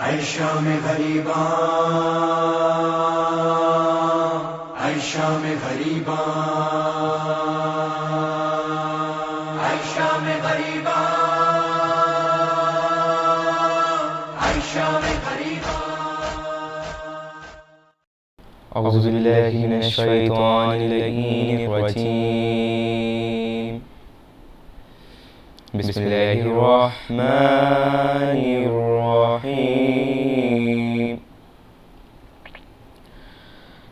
عائشہ میں غریباں، عائشہ میں غریباں، عائشہ میں غریباں، عائشہ میں غریباں۔ اعوذ باللہ من الشیطان اللعین الرجیم، بسم اللہ الرحمن الرحیم۔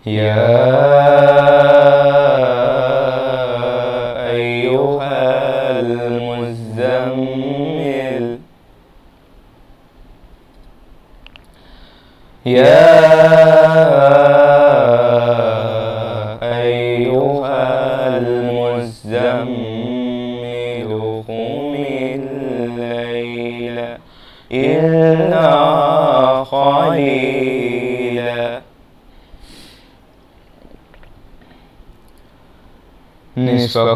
یا ایھا المزمل، یا ایھا المزمل قم اللیل الا قلیلا نصفہ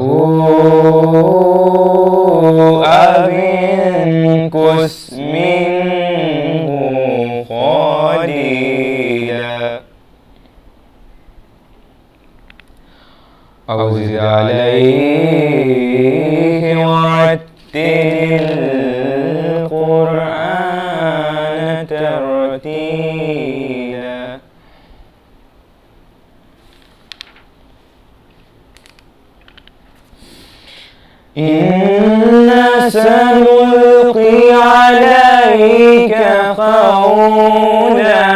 او انقص منہ قلیلا او زد علیہ ورتل القرآن ترتیلا۔ إنا سنلقي عليك قولا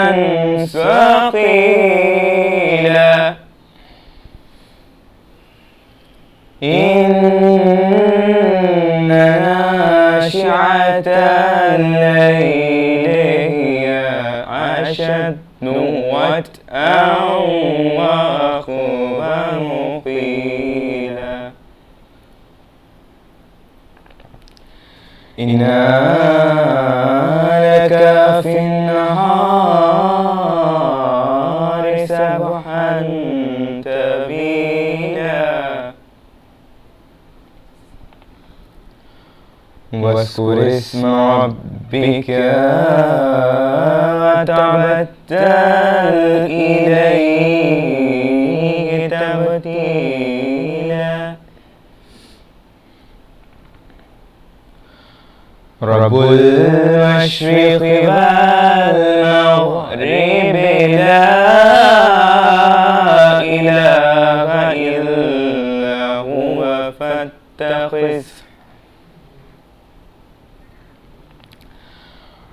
ثقيلا إن ناشئة الليل هي أشد وطئا وأقوم قيلا إنا لك في النهار سبحا طويلا واذكر اسم ربك وتبتل إليه تبتيلا۔ رب المشرق والمغرب لا إله إلا هو فاتخذه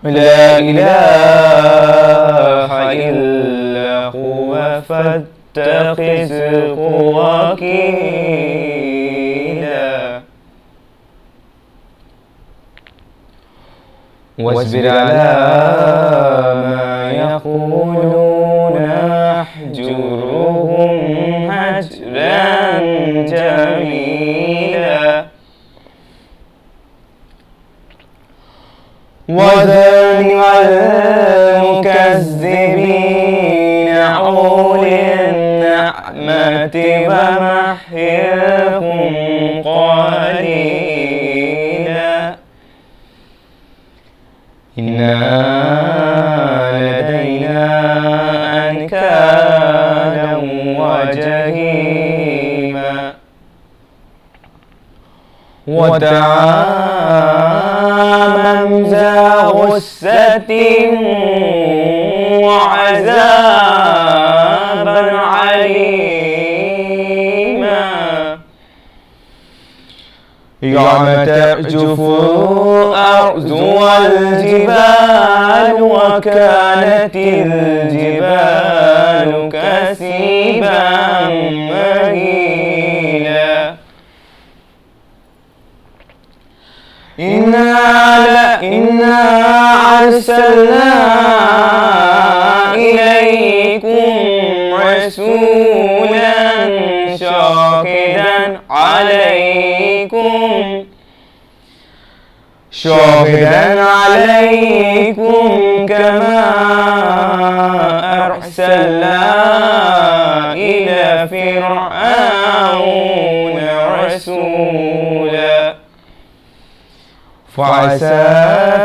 لا إله إلا هو فاتخذه وكيلا واصبر على ما يقولون واهجرهم هجرا جميلا وذرني والمكذبين أولي النعمة ومهلهم قليلا إنا لدينا أنكالا وجحيما وطعاما ذا غصة وعذابا عليما يوم ترجف الأرض والجبال وكانت الجبال كثيبا مهيلا إنا أرسلنا إليكم رسولا شاهدا عليكم كما أرسلنا إلى فرعون رسولا فعسى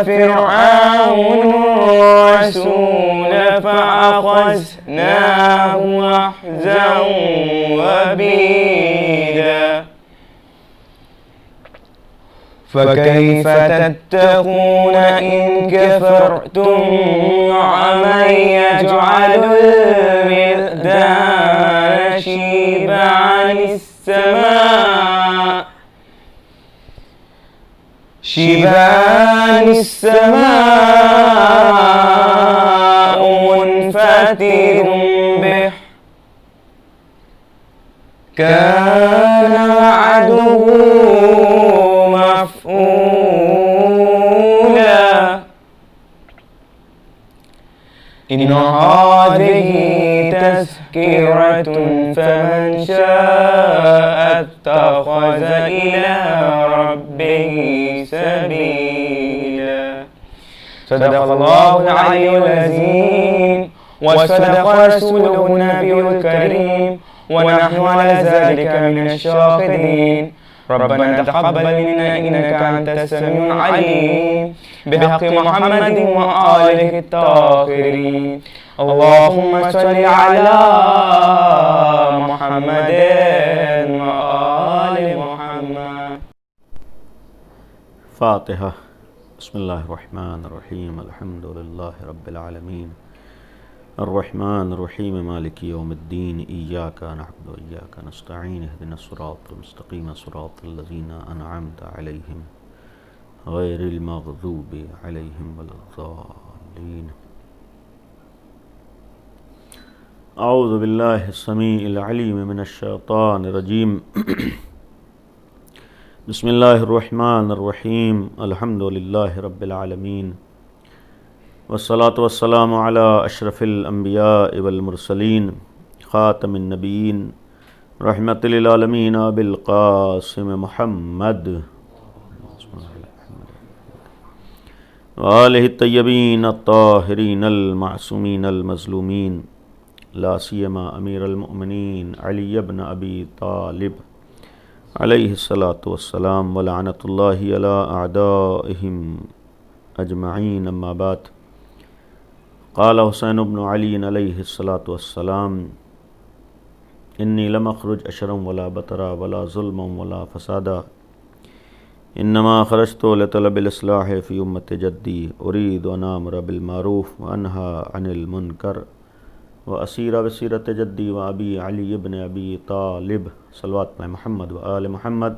فرعون الرسول فأخذناه أخذا وبيلا فكيف تتقون إن كفرتم ومن يجعل الولدان شيبا عن السماء منفطر به كان وعده مفعولا إن هذه تذكرة فمن شاء اتخذ إلى ربه سبيلا صدق الله العلي العظيم وصدق رسوله النبي الكريم ونحن على ذلك من الشاهدين ربنا تقبل منا إنك أنت السميع العليم بحق محمد وآله الطاهرين اللهم صل على محمد وآل محمد. فاتحة. بسم الله الرحمن الرحيم الحمد لله رب العالمين الرحمن الرحيم مالك يوم الدين إياك نعبد وإياك نستعين اهدنا الصراط المستقيم صراط الذين أنعمت عليهم غير المغضوب عليهم ولا الضالين. أعوذ بالله السميع العليم من الشيطان الرجيم بسم الله الرحمن الرحيم الحمد لله رب العالمين والصلاة والسلام على أشرف الأنبياء والمرسلين خاتم النبيين رحمة للعالمين أبي القاسم محمد وآله الطيبين الطاهرين المعصومين المظلومين لا سيما أمير المؤمنين علي بن أبي طالب عليه الصلاة والسلام ولعنة الله على أعدائهم أجمعين. أما بعد قال حسين بن علي عليه الصلاة والسلام إني لم أخرج أشرا ولا بطرا ولا ظلما ولا فسادا إنما خرجت لطلب الإصلاح في أمة جدي أريد أن آمر بالمعروف وأنهى عن المنكر وأسير بسيرة جدي وأبي علي بن أبي طالب صلوات محمد وآل محمد.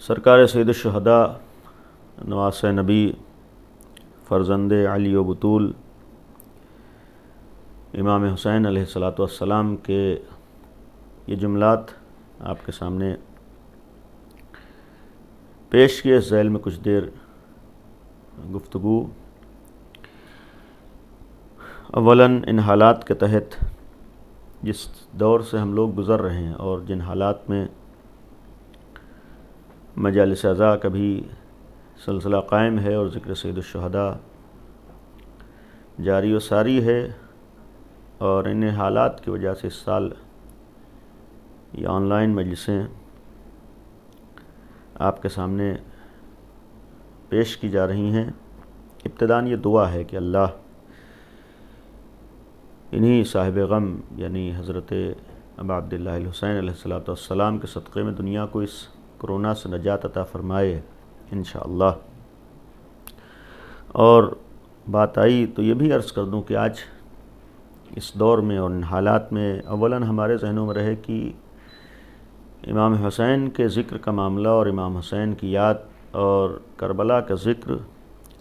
سرکار سید الشہداء نواس نبی فرزند علی و بطول امام حسین علیہ الصلاۃ والسلام کے یہ جملات آپ کے سامنے پیش کیے. اس ذیل میں کچھ دیر گفتگو اولاً ان حالات کے تحت جس دور سے ہم لوگ گزر رہے ہیں اور جن حالات میں مجالس اعضاء کا بھی سلسلہ قائم ہے اور ذکر سید الشہداء جاری و ساری ہے، اور ان حالات کی وجہ سے اس سال یہ آن لائن مجلسیں آپ کے سامنے پیش کی جا رہی ہیں. ابتداً یہ دعا ہے کہ اللہ انہی صاحب غم یعنی حضرت ابا عبداللہ الحسین علیہ السلام کے صدقے میں دنیا کو اس کرونا سے نجات عطا فرمائے انشاءاللہ. اور بات آئی تو یہ بھی عرض کر دوں کہ آج اس دور میں اور ان حالات میں اولاً ہمارے ذہنوں میں رہے کہ امام حسین کے ذکر کا معاملہ اور امام حسین کی یاد اور کربلا کا ذکر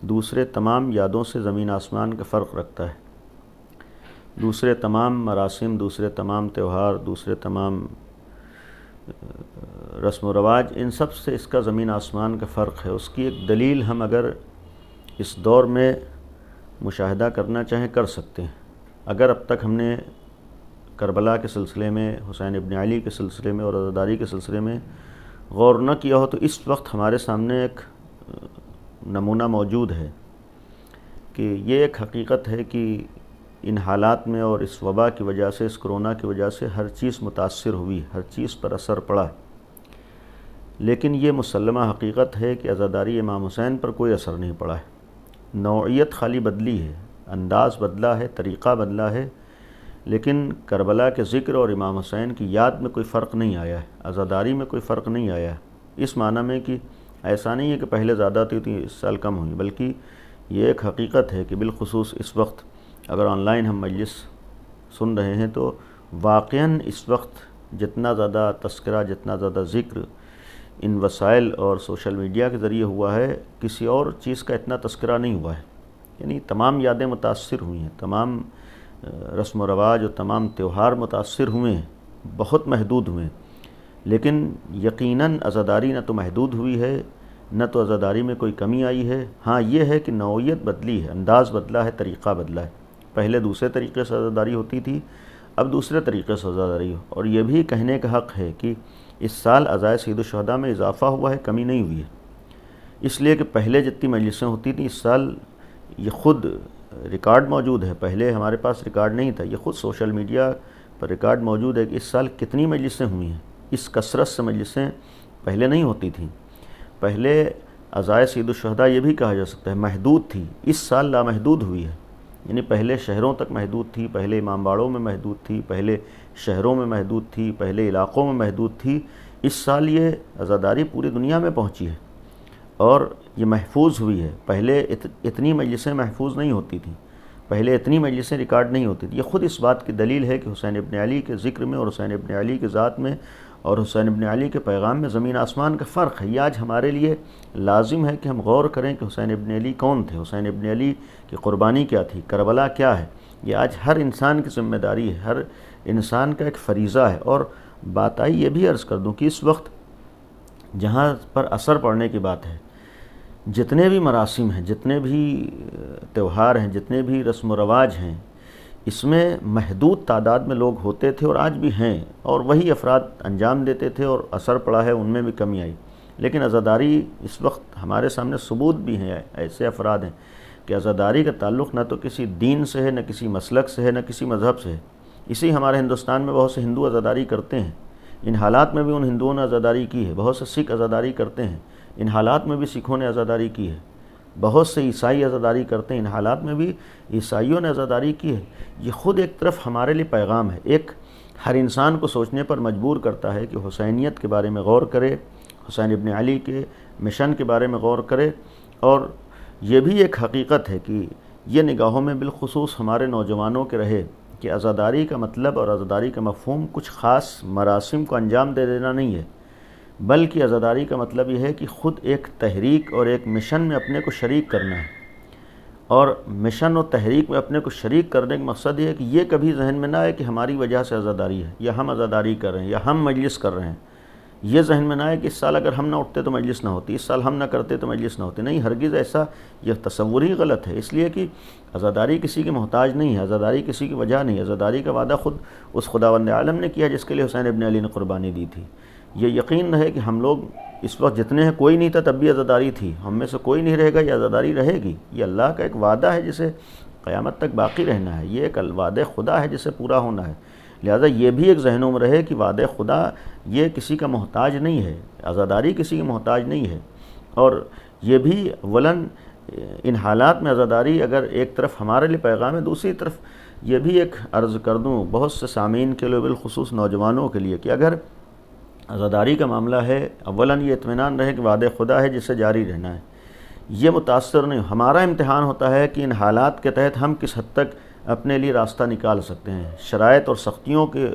دوسرے تمام یادوں سے زمین آسمان کا فرق رکھتا ہے. دوسرے تمام مراسم، دوسرے تمام تہوار، دوسرے تمام رسم و رواج، ان سب سے اس کا زمین آسمان کا فرق ہے. اس کی ایک دلیل ہم اگر اس دور میں مشاہدہ کرنا چاہیں کر سکتے ہیں. اگر اب تک ہم نے کربلا کے سلسلے میں، حسین ابن علی کے سلسلے میں اور عزاداری کے سلسلے میں غور نہ کیا ہو تو اس وقت ہمارے سامنے ایک نمونہ موجود ہے کہ یہ ایک حقیقت ہے کہ ان حالات میں اور اس وبا کی وجہ سے، اس کرونا کی وجہ سے ہر چیز متاثر ہوئی، ہر چیز پر اثر پڑا. لیکن یہ مسلمہ حقیقت ہے کہ عزاداری امام حسین پر کوئی اثر نہیں پڑا ہے۔ نوعیت خالی بدلی ہے، انداز بدلا ہے، طریقہ بدلا ہے، لیکن کربلا کے ذکر اور امام حسین کی یاد میں کوئی فرق نہیں آیا ہے، عزاداری میں کوئی فرق نہیں آیا ہے، اس معنی میں کہ ایسا نہیں ہے کہ پہلے زیادہ تھی اس سال کم ہوئی، بلکہ یہ ایک حقیقت ہے کہ بالخصوص اس وقت اگر آن لائن ہم مجلس سن رہے ہیں تو واقعاً اس وقت جتنا زیادہ تذکرہ، جتنا زیادہ ذکر ان وسائل اور سوشل میڈیا کے ذریعے ہوا ہے، کسی اور چیز کا اتنا تذکرہ نہیں ہوا ہے۔ یعنی تمام یادیں متاثر ہوئی ہیں، تمام رسم و رواج اور تمام تہوار متاثر ہوئے ہیں، بہت محدود ہوئے ہیں، لیکن یقیناً عزاداری نہ تو محدود ہوئی ہے، نہ تو عزاداری میں کوئی کمی آئی ہے۔ ہاں یہ ہے کہ نوعیت بدلی ہے، انداز بدلا ہے، طریقہ بدلا ہے۔ پہلے دوسرے طریقے سے عزاداری ہوتی تھی، اب دوسرے طریقے سے عزاداری ہو، اور یہ بھی کہنے کا حق ہے کہ اس سال عزائے سید الشہداء میں اضافہ ہوا ہے، کمی نہیں ہوئی ہے، اس لیے کہ پہلے جتنی مجلسیں ہوتی تھیں اس سال یہ خود ریکارڈ موجود ہے، پہلے ہمارے پاس ریکارڈ نہیں تھا، یہ خود سوشل میڈیا پر ریکارڈ موجود ہے کہ اس سال کتنی مجلسیں ہوئی ہیں۔ اس کثرت سے مجلسیں پہلے نہیں ہوتی تھیں، پہلے عزائے سید الشہداء یہ بھی کہا جا سکتا ہے محدود تھی، اس سال لامحدود ہوئی ہے، یعنی پہلے شہروں تک محدود تھی، پہلے امام باڑوں میں محدود تھی، پہلے شہروں میں محدود تھی، پہلے علاقوں میں محدود تھی، اس سال یہ عزاداری پوری دنیا میں پہنچی ہے اور یہ محفوظ ہوئی ہے۔ پہلے اتنی مجلسیں محفوظ نہیں ہوتی تھیں، پہلے اتنی مجلسیں ریکارڈ نہیں ہوتی تھیں۔ یہ خود اس بات کی دلیل ہے کہ حسین ابن علی کے ذکر میں اور حسین ابن علی کے ذات میں اور حسین ابن علی کے پیغام میں زمین آسمان کا فرق ہے۔ یہ آج ہمارے لیے لازم ہے کہ ہم غور کریں کہ حسین ابن علی کون تھے، حسین ابن علی کی قربانی کیا تھی، کربلا کیا ہے۔ یہ آج ہر انسان کی ذمہ داری ہے، ہر انسان کا ایک فریضہ ہے۔ اور بات آئی یہ بھی عرض کر دوں کہ اس وقت جہاں پر اثر پڑنے کی بات ہے، جتنے بھی مراسم ہیں، جتنے بھی تہوار ہیں، جتنے بھی رسم و رواج ہیں، اس میں محدود تعداد میں لوگ ہوتے تھے اور آج بھی ہیں، اور وہی افراد انجام دیتے تھے اور اثر پڑا ہے، ان میں بھی کمی آئی۔ لیکن عزاداری اس وقت ہمارے سامنے ثبوت بھی ہیں، ایسے افراد ہیں کہ عزاداری کا تعلق نہ تو کسی دین سے ہے، نہ کسی مسلک سے ہے، نہ کسی مذہب سے ہے۔ اسی ہمارے ہندوستان میں بہت سے ہندو عزاداری کرتے ہیں، ان حالات میں بھی ان ہندوؤں نے عزاداری کی ہے۔ بہت سے سکھ عزاداری کرتے ہیں، ان حالات میں بھی سکھوں نے عزاداری کی ہے۔ بہت سے عیسائی عزاداری کرتے ہیں، ان حالات میں بھی عیسائیوں نے عزاداری کی ہے۔ یہ خود ایک طرف ہمارے لیے پیغام ہے، ایک ہر انسان کو سوچنے پر مجبور کرتا ہے کہ حسینیت کے بارے میں غور کرے، حسین ابن علی کے مشن کے بارے میں غور کرے، اور یہ بھی ایک حقیقت ہے کہ یہ نگاہوں میں بالخصوص ہمارے نوجوانوں کے رہے کہ عزاداری کا مطلب اور عزاداری کا مفہوم کچھ خاص مراسم کو انجام دے دینا نہیں ہے، بلکہ عزاداری کا مطلب یہ ہے کہ خود ایک تحریک اور ایک مشن میں اپنے کو شریک کرنا ہے، اور مشن اور تحریک میں اپنے کو شریک کرنے کا مقصد یہ ہے کہ یہ کبھی ذہن میں نہ آئے کہ ہماری وجہ سے عزاداری ہے، یا ہم عزاداری کر رہے ہیں، یا ہم مجلس کر رہے ہیں۔ یہ ذہن میں نہ آئے کہ اس سال اگر ہم نہ اٹھتے تو مجلس نہ ہوتی، اس سال ہم نہ کرتے تو مجلس نہ ہوتی۔ نہیں، ہرگز ایسا، یہ تصور ہی غلط ہے، اس لیے کہ عزاداری کسی کی محتاج نہیں ہے، عزاداری کسی کی وجہ نہیں ہے۔ عزاداری کا وعدہ خود اس خداوند عالم نے کیا جس کے لیے حسین ابن علی نے قربانی دی تھی۔ یہ یقین رہے کہ ہم لوگ اس وقت جتنے ہیں، کوئی نہیں تھا تب بھی عزاداری تھی، ہم میں سے کوئی نہیں رہے گا، یہ عزاداری رہے گی۔ یہ اللہ کا ایک وعدہ ہے جسے قیامت تک باقی رہنا ہے، یہ ایک وعدہ خدا ہے جسے پورا ہونا ہے۔ لہذا یہ بھی ایک ذہنوں میں رہے کہ وعدہ خدا یہ کسی کا محتاج نہیں ہے، عزاداری کسی کی محتاج نہیں ہے۔ اور یہ بھی اولاً ان حالات میں عزاداری اگر ایک طرف ہمارے لیے پیغام ہے، دوسری طرف یہ بھی ایک عرض کر دوں بہت سے سامعین کے لیے، بالخصوص نوجوانوں کے لیے، کہ اگر عزاداری کا معاملہ ہے، اولاً یہ اطمینان رہے کہ وعدہ خدا ہے جسے جاری رہنا ہے، یہ متاثر نہیں۔ ہمارا امتحان ہوتا ہے کہ ان حالات کے تحت ہم کس حد تک اپنے لیے راستہ نکال سکتے ہیں، شرائط اور سختیوں کے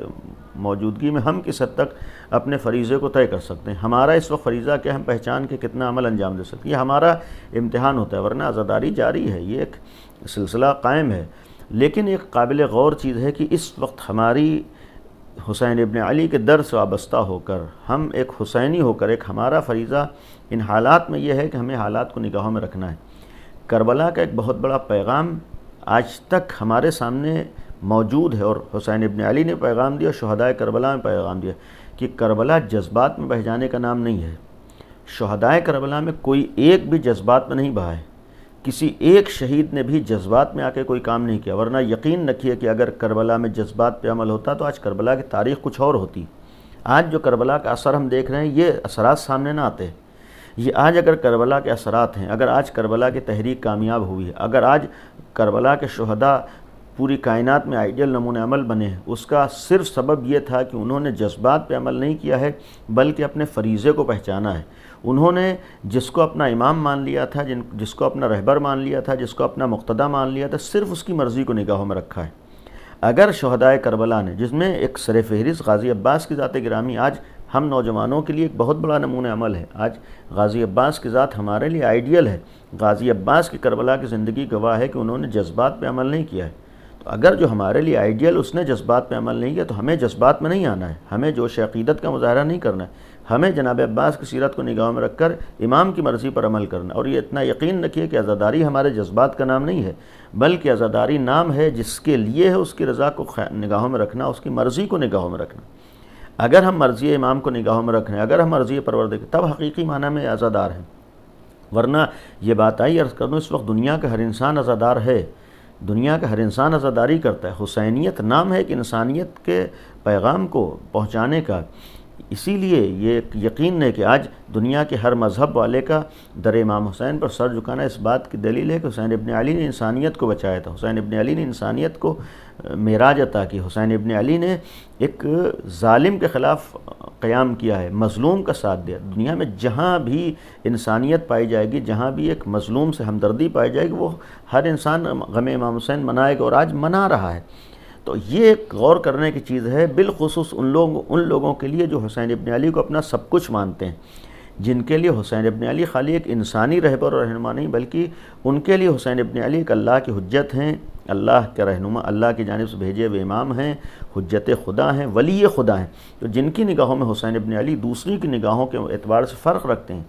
موجودگی میں ہم کس حد تک اپنے فریضے کو طے کر سکتے ہیں۔ ہمارا اس وقت فریضہ کہ ہم پہچان کے کتنا عمل انجام دے سکتے ہیں، یہ ہمارا امتحان ہوتا ہے۔ ورنہ عزاداری جاری ہے، یہ ایک سلسلہ قائم ہے، لیکن ایک قابل غور چیز ہے کہ اس وقت ہماری حسین ابن علی کے در سے وابستہ ہو کر، ہم ایک حسینی ہو کر، ایک ہمارا فریضہ ان حالات میں یہ ہے کہ ہمیں حالات کو نگاہوں میں رکھنا ہے۔ کربلا کا ایک بہت بڑا پیغام آج تک ہمارے سامنے موجود ہے، اور حسین ابن علی نے پیغام دیا، شہدائے کربلا میں پیغام دیا کہ کربلا جذبات میں بہہ جانے کا نام نہیں ہے۔ شہدائے کربلا میں کوئی ایک بھی جذبات میں نہیں بہا ہے، کسی ایک شہید نے بھی جذبات میں آ کے کوئی کام نہیں کیا۔ ورنہ یقین رکھیے کہ اگر کربلا میں جذبات پہ عمل ہوتا تو آج کربلا کی تاریخ کچھ اور ہوتی، آج جو کربلا کا اثر ہم دیکھ رہے ہیں یہ اثرات سامنے نہ آتے. یہ آج اگر کربلا کے اثرات ہیں، اگر آج کربلا کی تحریک کامیاب ہوئی ہے، اگر آج کربلا کے شہداء پوری کائنات میں آئیڈیل نمونہ عمل بنے، اس کا صرف سبب یہ تھا کہ انہوں نے جذبات پہ عمل نہیں کیا ہے بلکہ اپنے فریضے کو پہچانا ہے. انہوں نے جس کو اپنا امام مان لیا تھا، جس کو اپنا رہبر مان لیا تھا، جس کو اپنا مقتدی مان لیا تھا، صرف اس کی مرضی کو نگاہوں میں رکھا ہے. اگر شہدائے کربلا نے، جس میں ایک سر فہرست غازی عباس کی ذات گرامی آج ہم نوجوانوں کے لیے ایک بہت بڑا نمونہ عمل ہے، آج غازی عباس کی ذات ہمارے لیے آئیڈیل ہے. غازی عباس کی کربلا کی زندگی گواہ ہے کہ انہوں نے جذبات پہ عمل نہیں کیا ہے. تو اگر جو ہمارے لیے آئیڈیل اس نے جذبات پہ عمل نہیں کیا تو ہمیں جذبات میں نہیں آنا ہے، ہمیں جوش عقیدت کا مظاہرہ نہیں کرنا ہے، ہمیں جناب عباس کی سیرت کو نگاہوں میں رکھ کر امام کی مرضی پر عمل کرنا ہے. اور یہ اتنا یقین رکھیے کہ عزاداری ہمارے جذبات کا نام نہیں ہے، بلکہ عزاداری نام ہے جس کے لیے ہے اس کی رضا کو نگاہوں میں رکھنا، اس کی مرضی کو نگاہوں میں رکھنا. اگر ہم مرضی امام کو نگاہوں میں رکھ رہے ہیں، اگر ہم مرضی پروردگار، تب حقیقی معنی میں عزادار ہیں. ورنہ یہ بات آئی عرض کر دوں، اس وقت دنیا کا ہر انسان عزادار ہے، دنیا کا ہر انسان عزاداری کرتا ہے. حسینیت نام ہے کہ انسانیت کے پیغام کو پہنچانے کا. اسی لیے یہ یقین ہے کہ آج دنیا کے ہر مذہب والے کا در امام حسین پر سر جھکانا اس بات کی دلیل ہے کہ حسین ابن علی نے انسانیت کو بچایا تھا، حسین ابن علی نے انسانیت کو معراج عطا کی، حسین ابن علی نے ایک ظالم کے خلاف قیام کیا ہے، مظلوم کا ساتھ دیا. دنیا میں جہاں بھی انسانیت پائی جائے گی، جہاں بھی ایک مظلوم سے ہمدردی پائی جائے گی، وہ ہر انسان غم امام حسین منائے گا، اور آج منا رہا ہے. تو یہ ایک غور کرنے کی چیز ہے، بالخصوص ان لوگوں کے لیے جو حسین ابن علی کو اپنا سب کچھ مانتے ہیں، جن کے لیے حسین ابن علی خالی ایک انسانی رہبر اور رہنما نہیں، بلکہ ان کے لیے حسین ابن علی ایک اللہ کی حجت ہیں، اللہ کے رہنما، اللہ کی جانب سے بھیجے ہوئے امام ہیں، حجت خدا ہیں، ولی خدا ہیں. تو جن کی نگاہوں میں حسین ابن علی دوسری کی نگاہوں کے اعتبار سے فرق رکھتے ہیں.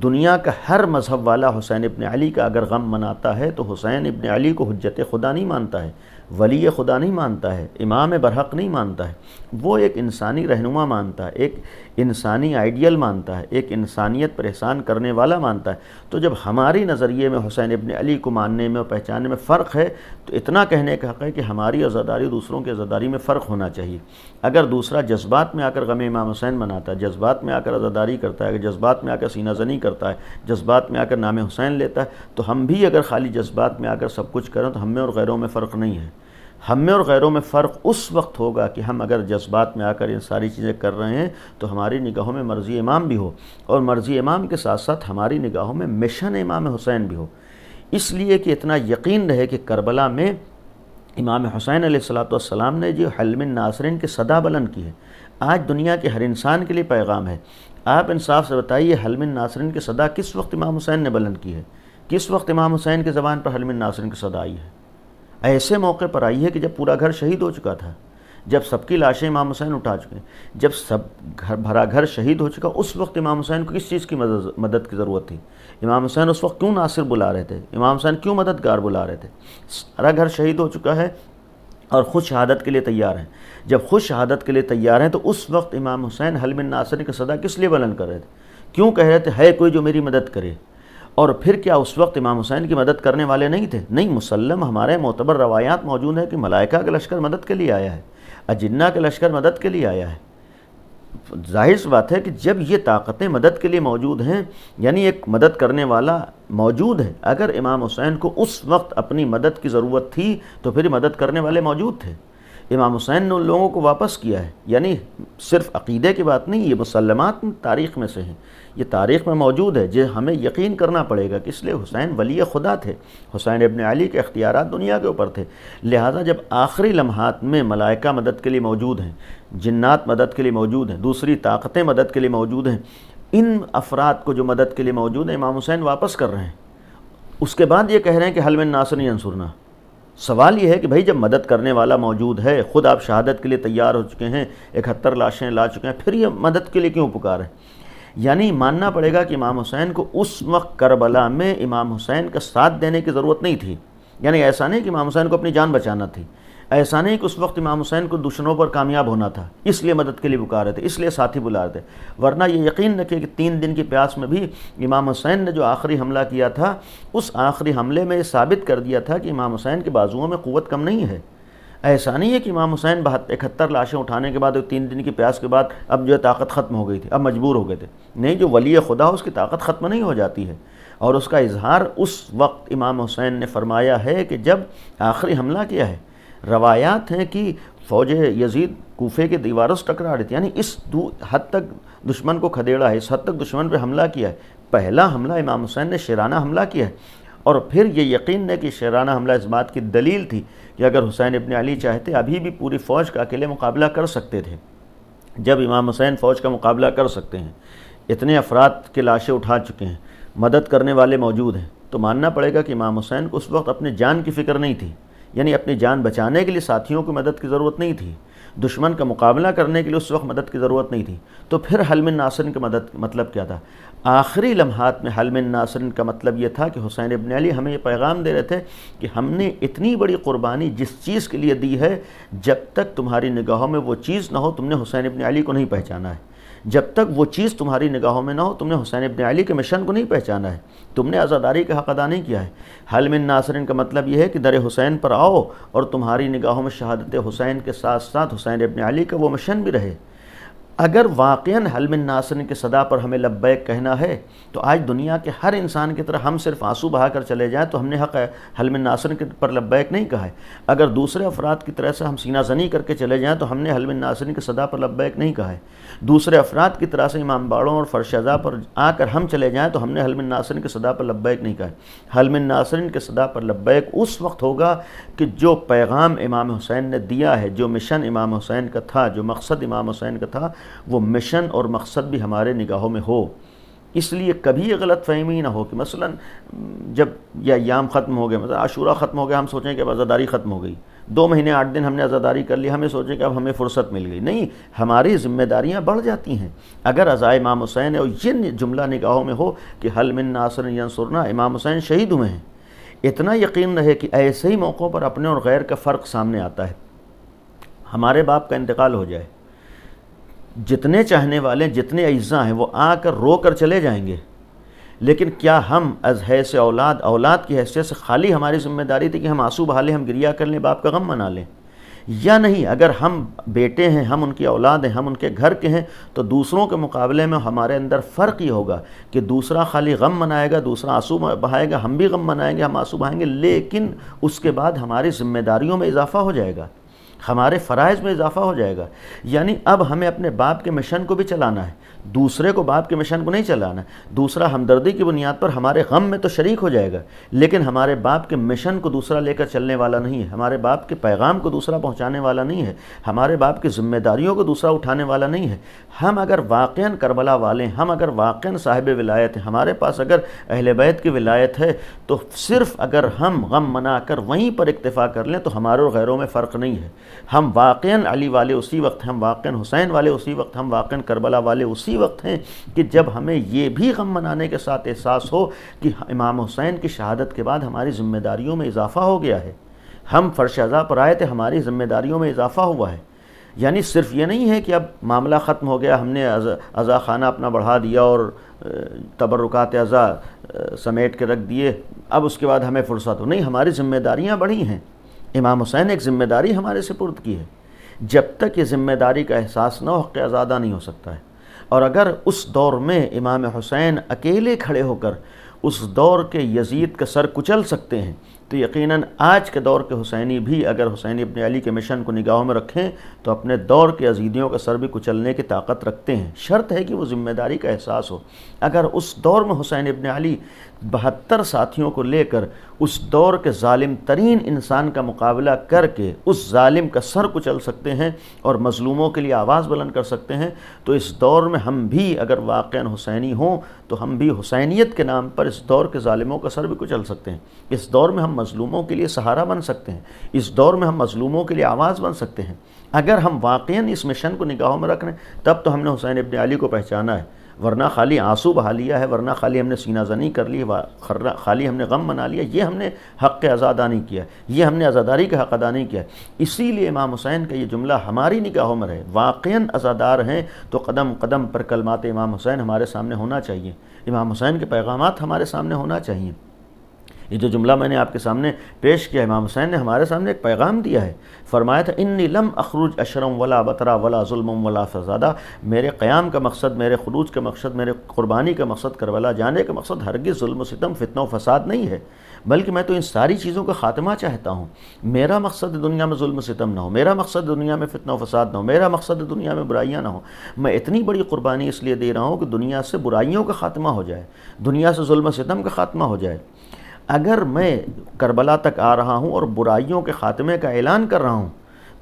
دنیا کا ہر مذہب والا حسین ابن علی کا اگر غم مناتا ہے تو حسین ابن علی کو حجت خدا نہیں مانتا ہے، ولی خدا نہیں مانتا ہے، امام برحق نہیں مانتا ہے. وہ ایک انسانی رہنما مانتا ہے، ایک انسانی آئیڈیل مانتا ہے، ایک انسانیت پر احسان کرنے والا مانتا ہے. تو جب ہماری نظریے میں حسین ابن علی کو ماننے میں اور پہچاننے میں فرق ہے تو اتنا کہنے کا حق ہے کہ ہماری عزاداری دوسروں کی عزاداری میں فرق ہونا چاہیے. اگر دوسرا جذبات میں آ کر غم امام حسین مناتا ہے، جذبات میں آ کر عزاداری کرتا ہے، اگر جذبات میں آ کر سینہ زنی کرتا ہے، جذبات میں آ کر نام حسین لیتا ہے، تو ہم بھی اگر خالی جذبات میں آ کر سب کچھ کریں تو ہم میں اور غیروں میں فرق نہیں ہے. ہم میں اور غیروں میں فرق اس وقت ہوگا کہ ہم اگر جذبات میں آ کر ان ساری چیزیں کر رہے ہیں تو ہماری نگاہوں میں مرضی امام بھی ہو، اور مرضی امام کے ساتھ ساتھ ہماری نگاہوں میں مشن امام حسین بھی ہو. اس لیے کہ اتنا یقین رہے کہ کربلا میں امام حسین علیہ السلام نے جو حلم الناصرین کی صدا بلند کی ہے، آج دنیا کے ہر انسان کے لیے پیغام ہے. آپ انصاف سے بتائیے حلم الناصرین کی صدا کس وقت امام حسین نے بلند کی ہے؟ کس وقت امام حسین کی زبان پر حلم الناصرین کی صدا آئی ہے؟ ایسے موقع پر آئی ہے کہ جب پورا گھر شہید ہو چکا تھا، جب سب کی لاشیں امام حسین اٹھا چکے، جب سب بھرا گھر شہید ہو چکا، اس وقت امام حسین کو کس چیز کی مدد کی ضرورت تھی؟ امام حسین اس وقت کیوں ناصر بلا رہے تھے؟ امام حسین کیوں مددگار بلا رہے تھے؟ سارا گھر شہید ہو چکا ہے اور خود شہادت کے لیے تیار ہیں. جب خود شہادت کے لیے تیار ہیں تو اس وقت امام حسین حلم الناصرین کی صدا کس لیے بلند کر رہے تھے؟ کیوں کہہ رہے تھے ہے کوئی جو میری مدد کرے؟ اور پھر کیا اس وقت امام حسین کی مدد کرنے والے نہیں تھے؟ نہیں، مسلم ہمارے معتبر روایات موجود ہیں کہ ملائکہ کا لشکر مدد کے لیے آیا ہے، اجنہ کا لشکر مدد کے لیے آیا ہے. ظاہر سی بات ہے کہ جب یہ طاقتیں مدد کے لیے موجود ہیں، یعنی ایک مدد کرنے والا موجود ہے. اگر امام حسین کو اس وقت اپنی مدد کی ضرورت تھی تو پھر مدد کرنے والے موجود تھے. امام حسین نے ان لوگوں کو واپس کیا ہے. یعنی صرف عقیدے کی بات نہیں، یہ مسلمات تاریخ میں سے ہیں، یہ تاریخ میں موجود ہے، جو ہمیں یقین کرنا پڑے گا کہ اس لیے حسین ولی خدا تھے، حسین ابن علی کے اختیارات دنیا کے اوپر تھے. لہٰذا جب آخری لمحات میں ملائکہ مدد کے لیے موجود ہیں، جنات مدد کے لیے موجود ہیں، دوسری طاقتیں مدد کے لیے موجود ہیں، ان افراد کو جو مدد کے لیے موجود ہیں امام حسین واپس کر رہے ہیں. اس کے بعد یہ کہہ رہے ہیں کہ حلم الناصر ینصرنا. سوال یہ ہے کہ بھائی جب مدد کرنے والا موجود ہے، خود آپ شہادت کے لیے تیار ہو چکے ہیں، 71 لاشیں لا چکے ہیں، پھر یہ مدد کے لیے کیوں پکاریں؟ یعنی ماننا پڑے گا کہ امام حسین کو اس وقت کربلا میں امام حسین کا ساتھ دینے کی ضرورت نہیں تھی. یعنی ایسا نہیں کہ امام حسین کو اپنی جان بچانا تھی، ایسا نہیں کہ اس وقت امام حسین کو دشمنوں پر کامیاب ہونا تھا، اس لیے مدد کے لیے پکار رہے تھے، اس لیے ساتھی بلا رہے تھے. ورنہ یہ یقین رکھیں کہ 3 دن کی پیاس میں بھی امام حسین نے جو آخری حملہ کیا تھا، اس آخری حملے میں یہ ثابت کر دیا تھا کہ امام حسین کے بازوؤں میں قوت کم نہیں ہے. ایسا نہیں ہے کہ امام حسین 71 لاشیں اٹھانے کے بعد 3 دن کی پیاس کے بعد اب جو ہے طاقت ختم ہو گئی تھی، اب مجبور ہو گئے تھے. نہیں، جو ولی خدا اس کی طاقت ختم نہیں ہو جاتی ہے، اور اس کا اظہار اس وقت امام حسین نے فرمایا ہے کہ جب آخری حملہ کیا ہے. روایات ہیں کہ فوج یزید کوفے کے دیواروں سے ٹکرا رہی تھی، یعنی اس حد تک دشمن کو کھدیڑا ہے، اس حد تک دشمن پہ حملہ کیا ہے. پہلا حملہ امام حسین نے شیرانہ حملہ کیا ہے، اور پھر یہ یقین ہے کہ شیرانہ حملہ اس بات کی دلیل تھی کہ اگر حسین ابن علی چاہتے ابھی بھی پوری فوج کا اکیلے مقابلہ کر سکتے تھے. جب امام حسین فوج کا مقابلہ کر سکتے ہیں، اتنے افراد کے لاشیں اٹھا چکے ہیں، مدد کرنے والے موجود ہیں، تو ماننا پڑے گا کہ امام حسین کو اس وقت اپنے جان کی فکر نہیں تھی، یعنی اپنی جان بچانے کے لیے ساتھیوں کو مدد کی ضرورت نہیں تھی، دشمن کا مقابلہ کرنے کے لیے اس وقت مدد کی ضرورت نہیں تھی. تو پھر حلم الناصرین کا مطلب کیا تھا؟ آخری لمحات میں حلم الناصرین کا مطلب یہ تھا کہ حسین ابن علی ہمیں یہ پیغام دے رہے تھے کہ ہم نے اتنی بڑی قربانی جس چیز کے لیے دی ہے، جب تک تمہاری نگاہوں میں وہ چیز نہ ہو تم نے حسین ابن علی کو نہیں پہچانا ہے. جب تک وہ چیز تمہاری نگاہوں میں نہ ہو تم نے حسین ابن علی کے مشن کو نہیں پہچانا ہے، تم نے عزاداری کا حق ادا نہیں کیا ہے. حلم الناصرین کا مطلب یہ ہے کہ در حسین پر آؤ اور تمہاری نگاہوں میں شہادت حسین کے ساتھ ساتھ حسین ابن علی کا وہ مشن بھی رہے. اگر واقعاً حلم الناصرین کی صدا پر ہمیں لبیک کہنا ہے تو آج دنیا کے ہر انسان کی طرح ہم صرف آنسو بہا کر چلے جائیں تو ہم نے حق حلم الناصرین پر لبیک نہیں کہا ہے. اگر دوسرے افراد کی طرح سے ہم سینہ زنی کر کے چلے جائیں تو ہم نے حلم الناصرین کی صدا پر لبیک نہیں کہا ہے. دوسرے افراد کی طرح سے امام باڑوں اور فرش ازا پر آ کر ہم چلے جائیں تو ہم نے حلم الناصرین کی صدا پر لبیک نہیں کہا ہے. حلم الناصرین کی صدا پر لبیک اس وقت ہوگا کہ جو پیغام امام حسین نے دیا ہے، جو مشن امام حسین کا تھا، جو مقصد امام حسین کا تھا، وہ مشن اور مقصد بھی ہمارے نگاہوں میں ہو. اس لیے کبھی یہ غلط فہمی نہ ہو کہ مثلا جب یہ ایام ختم ہو گئے، مثلا عاشورہ ختم ہو گیا، ہم سوچیں کہ اب عزاداری ختم ہو گئی، 2 مہینے 8 دن ہم نے عزاداری کر لی، ہمیں سوچیں کہ اب ہمیں فرصت مل گئی. نہیں، ہماری ذمہ داریاں بڑھ جاتی ہیں. اگر عزائے امام حسین ہے اور یہ جملہ نگاہوں میں ہو کہ حل من ناصر ینصرنا، امام حسین شہید ہوئے ہیں، اتنا یقین رہے کہ ایسے ہی موقعوں پر اپنے اور غیر کا فرق سامنے آتا ہے. ہمارے باپ کا انتقال ہو جائے، جتنے چاہنے والے، جتنے اعزاء ہیں، وہ آ کر رو کر چلے جائیں گے، لیکن کیا ہم از حیث اولاد کی حیثیت سے خالی ہماری ذمہ داری تھی کہ ہم آنسو بہا لیں، ہم گریہ کر لیں، باپ کا غم منا لیں؟ یا نہیں، اگر ہم بیٹے ہیں، ہم ان کی اولاد ہیں، ہم ان کے گھر کے ہیں، تو دوسروں کے مقابلے میں ہمارے اندر فرق یہ ہوگا کہ دوسرا خالی غم منائے گا، دوسرا آنسو بہائے گا، ہم بھی غم منائیں گے، ہم آنسو بہائیں گے، لیکن اس کے بعد ہماری ذمہ داریوں میں اضافہ ہو جائے گا، ہمارے فرائض میں اضافہ ہو جائے گا. یعنی اب ہمیں اپنے باپ کے مشن کو بھی چلانا ہے، دوسرے کو باپ کے مشن کو نہیں چلانا ہے. دوسرا ہمدردی کی بنیاد پر ہمارے غم میں تو شریک ہو جائے گا، لیکن ہمارے باپ کے مشن کو دوسرا لے کر چلنے والا نہیں ہے، ہمارے باپ کے پیغام کو دوسرا پہنچانے والا نہیں ہے، ہمارے باپ کی ذمہ داریوں کو دوسرا اٹھانے والا نہیں ہے. ہم اگر واقعاً کربلا والے، ہم اگر واقعاً صاحب ولایت ہیں، ہمارے پاس اگر اہل بیت کی ولایت ہے، تو صرف اگر ہم غم منا کر وہیں پر اکتفا کر لیں تو ہمارے اور غیروں میں فرق نہیں ہے. ہم واقعاً علی والے اسی وقت، ہم واقعاً حسین والے اسی وقت، ہم واقعاً کربلا والے اسی وقت ہیں کہ جب ہمیں یہ بھی غم منانے کے ساتھ احساس ہو کہ امام حسین کی شہادت کے بعد ہماری ذمہ داریوں میں اضافہ ہو گیا ہے. ہم فرش ازا پر آئے تھے، ہماری ذمہ داریوں میں اضافہ ہوا ہے. یعنی صرف یہ نہیں ہے کہ اب معاملہ ختم ہو گیا، ہم نے عزا خانہ اپنا بڑھا دیا اور تبرکات عزا سمیٹ کے رکھ دیے، اب اس کے بعد ہمیں فرصت ہو. نہیں، ہماری ذمہ داریاں بڑھی ہیں. امام حسین ایک ذمہ داری ہمارے سپرد کی ہے. جب تک یہ ذمہ داری کا احساس نہ ہو، حق ازادہ نہیں ہو سکتا ہے. اور اگر اس دور میں امام حسین اکیلے کھڑے ہو کر اس دور کے یزید کا سر کچل سکتے ہیں تو یقیناً آج کے دور کے حسینی بھی اگر حسین ابن علی کے مشن کو نگاہوں میں رکھیں تو اپنے دور کے یزیدیوں کا سر بھی کچلنے کی طاقت رکھتے ہیں. شرط ہے کہ وہ ذمہ داری کا احساس ہو. اگر اس دور میں حسین ابن علی 72 ساتھیوں کو لے کر اس دور کے ظالم ترین انسان کا مقابلہ کر کے اس ظالم کا سر کچل سکتے ہیں اور مظلوموں کے لیے آواز بلند کر سکتے ہیں، تو اس دور میں ہم بھی اگر واقعاً حسینی ہوں تو ہم بھی حسینیت کے نام پر اس دور کے ظالموں کا سر بھی کچل سکتے ہیں. اس دور میں ہم مظلوموں کے لیے سہارا بن سکتے ہیں، اس دور میں ہم مظلوموں کے لیے آواز بن سکتے ہیں. اگر ہم واقعاً اس مشن کو نگاہوں میں رکھ رہے ہیں تب تو ہم نے حسین ابن علی کو پہچانا ہے، ورنہ خالی آنسو بہا لیا ہے، ورنہ خالی ہم نے سینہ زنی کر لی، خالی ہم نے غم منا لیا. یہ ہم نے حق ادا ادا نہیں کیا، یہ ہم نے عزاداری کا حق ادا نہیں کیا. اسی لیے امام حسین کا یہ جملہ ہماری نگاہوں میں رہے. واقعاً عزادار ہیں تو قدم قدم پر کلمات امام حسین ہمارے سامنے ہونا چاہیے، امام حسین کے پیغامات ہمارے سامنے ہونا چاہیے. یہ جو جملہ میں نے آپ کے سامنے پیش کیا، امام حسین نے ہمارے سامنے ایک پیغام دیا ہے، فرمایا تھا انی لم اخرج اشرم ولا بطرا ولا ظلم ولا فسادہ، میرے قیام کا مقصد، میرے خروج کا مقصد، میرے قربانی کا مقصد، کربلا جانے کا مقصد ہرگز ظلم و ستم، فتنہ و فساد نہیں ہے، بلکہ میں تو ان ساری چیزوں کا خاتمہ چاہتا ہوں۔ میرا مقصد دنیا میں ظلم و ستم نہ ہو، میرا مقصد دنیا میں فتنہ و فساد نہ ہو، میرا مقصد دنیا میں برائیاں نہ ہوں۔ میں اتنی بڑی قربانی اس لیے دے رہا ہوں کہ دنیا سے برائیوں کا خاتمہ ہو جائے، دنیا سے ظلم و ستم کا خاتمہ ہو جائے۔ اگر میں کربلا تک آ رہا ہوں اور برائیوں کے خاتمے کا اعلان کر رہا ہوں